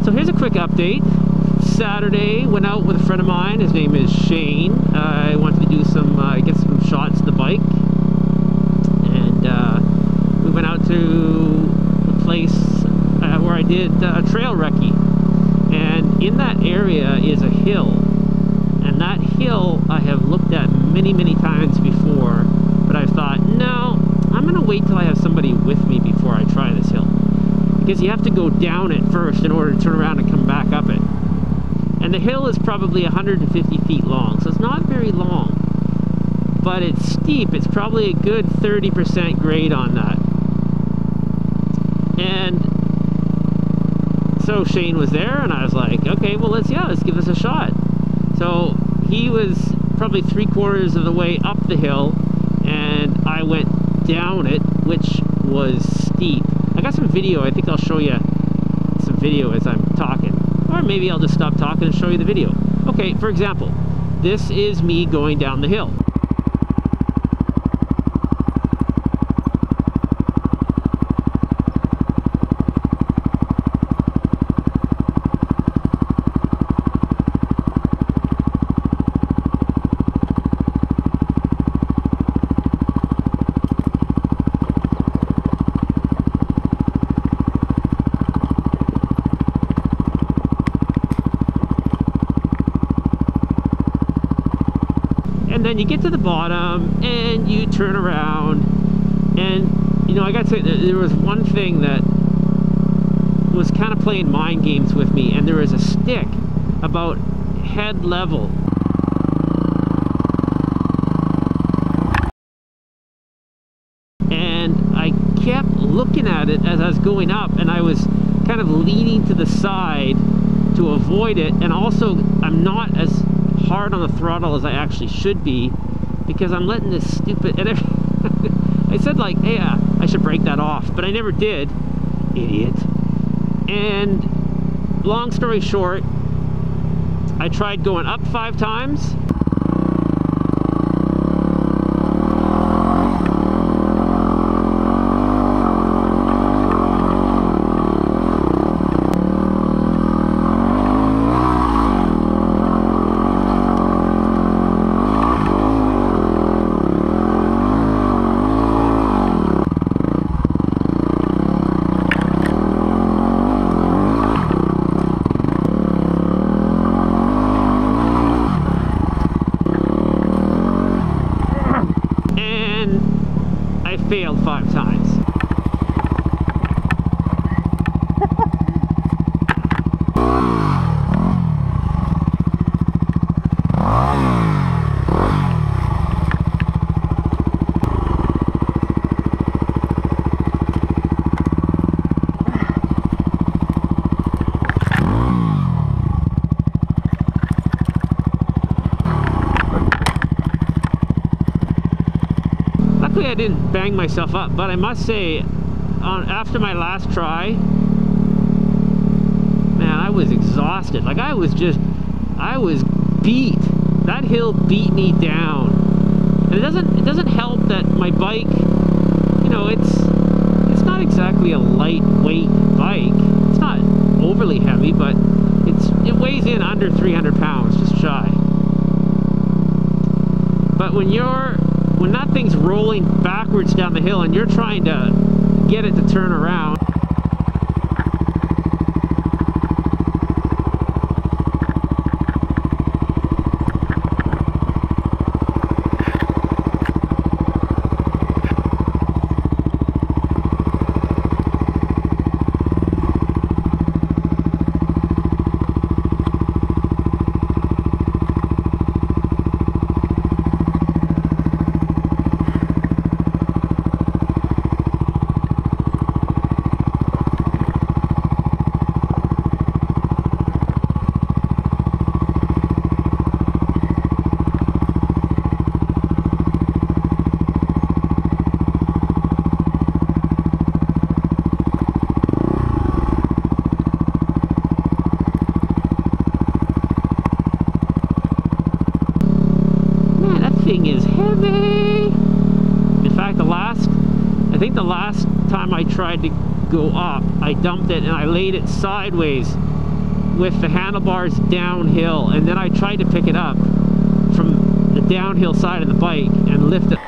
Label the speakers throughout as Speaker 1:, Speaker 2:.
Speaker 1: So here's a quick update. Saturday, went out with a friend of mine. His name is Shane. I wanted to do some, get some shots of the bike. And we went out to a place where I did trail recce. And in that area is a hill. And that hill I have looked at many, many times before. But I've thought, no, I'm going to wait till I have somebody with me before I try this hill. Because you have to go down it first in order to turn around and come back up it. And the hill is probably 150 feet long, so it's not very long. But it's steep. It's probably a good 30% grade on that. And so Shane was there, and I was like, okay, well, let's give this a shot. So he was probably 3/4 of the way up the hill, and I went down it, which was steep. I got some video. I think I'll show you some video as I'm talking. Or maybe I'll just stop talking and show you the video. Okay, for example, this is me going down the hill. And then you get to the bottom and you turn around, and you know, I gotta say, there was one thing that was kind of playing mind games with me, and there was a stick about head level. And I kept looking at it as I was going up, and I was kind of leaning to the side to avoid it, and also I'm not as hard on the throttle as I actually should be, because I'm letting this stupid, and I said like, hey, I should break that off, but I never did, idiot. And long story short, I tried going up 5 times. Failed 5 times. Luckily I didn't bang myself up, but I must say, after my last try, man, I was exhausted. Like I was beat. That hill beat me down. And it doesn't help that my bike, you know, it's not exactly a lightweight bike. It's not overly heavy, but it weighs in under 300 pounds, just shy. But when that thing's rolling backwards down the hill and you're trying to get it to turn around, thing is heavy. In fact, I think the last time I tried to go up, I dumped it and I laid it sideways with the handlebars downhill, and then I tried to pick it up from the downhill side of the bike and lift it.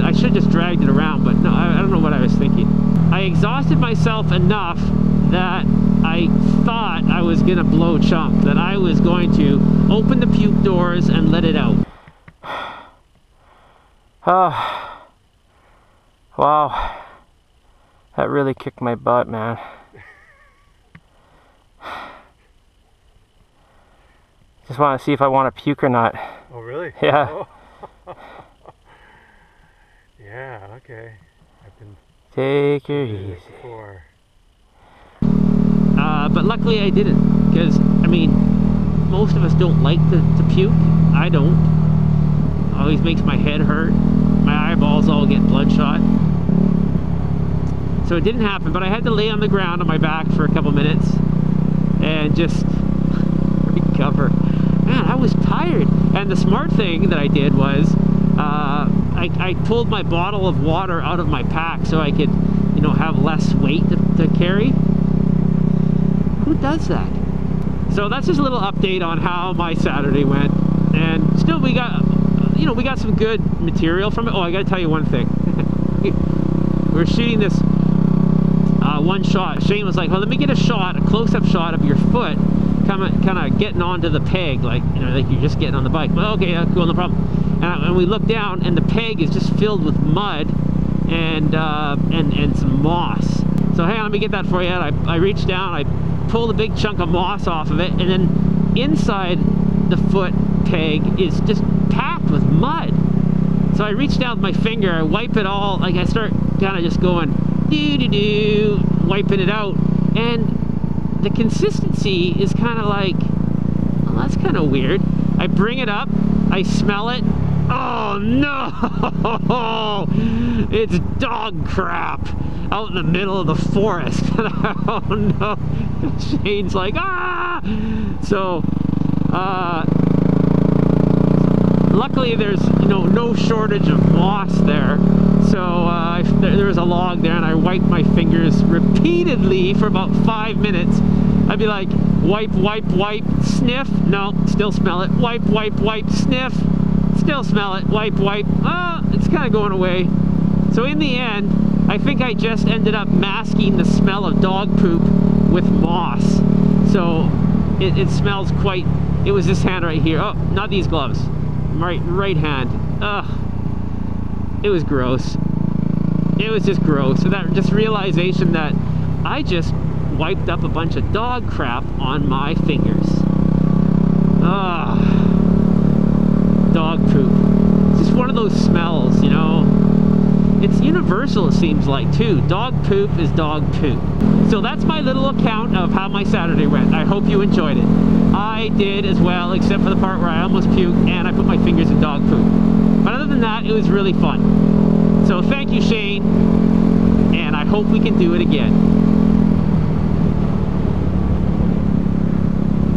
Speaker 1: I should have just dragged it around, but no, I don't know what I was thinking. I exhausted myself enough that I thought I was gonna blow chunk, that I was going to open the puke doors and let it out. Oh, wow, that really kicked my butt, man. Just want to see if I want to puke or not.
Speaker 2: Oh, really?
Speaker 1: Yeah.
Speaker 2: Oh. Yeah, okay. I've been
Speaker 1: Take her easy.
Speaker 2: Before.
Speaker 1: But luckily I didn't, because, I mean, most of us don't like to puke. I don't. Always makes my head hurt. My eyeballs all get bloodshot. So it didn't happen, but I had to lay on the ground on my back for a couple minutes and just recover. Man, I was tired. And the smart thing that I did was I pulled my bottle of water out of my pack so I could, you know, have less weight to carry. Who does that? So that's just a little update on how my Saturday went. And still we got, you know, we got some good material from it. Oh, I gotta tell you one thing. We're shooting this one shot. Shane was like, well, let me get a shot, a close-up shot of your foot kind of getting onto the peg, like, you know, like you're just getting on the bike. Well, okay, yeah, cool, no problem. And we look down, and the peg is just filled with mud and some moss. So hang on, let me get that for you. I reached down, I pulled a big chunk of moss off of it, and then inside the foot peg is just packed with mud. So I reach down with my finger, I wipe it all, like I start kind of just going doo-doo-doo, wiping it out, and the consistency is kind of like, well, that's kind of weird. I bring it up, I smell it. Oh no! It's dog crap out in the middle of the forest. Oh no! Shane's like, ah! So, luckily there's, you know, no shortage of moss there. So there was a log there, and I wiped my fingers repeatedly for about 5 minutes. I'd be like, wipe, wipe, wipe, sniff, no, still smell it. Wipe, wipe, wipe, sniff, still smell it. Wipe, wipe, it's kind of going away. So in the end, I think I just ended up masking the smell of dog poop with moss. So it smells quite, it was this hand right here. Oh, not these gloves. Right hand. Ugh. It was gross. It was just gross. So that just realization that I just wiped up a bunch of dog crap on my fingers. Ah, dog poop. It's just one of those smells, you know. It's universal, it seems like, too. Dog poop is dog poop. So that's my little account of how my Saturday went. I hope you enjoyed it. I did as well, except for the part where I almost puked and I put my fingers in dog poop. But other than that, it was really fun. So thank you, Shane, and I hope we can do it again.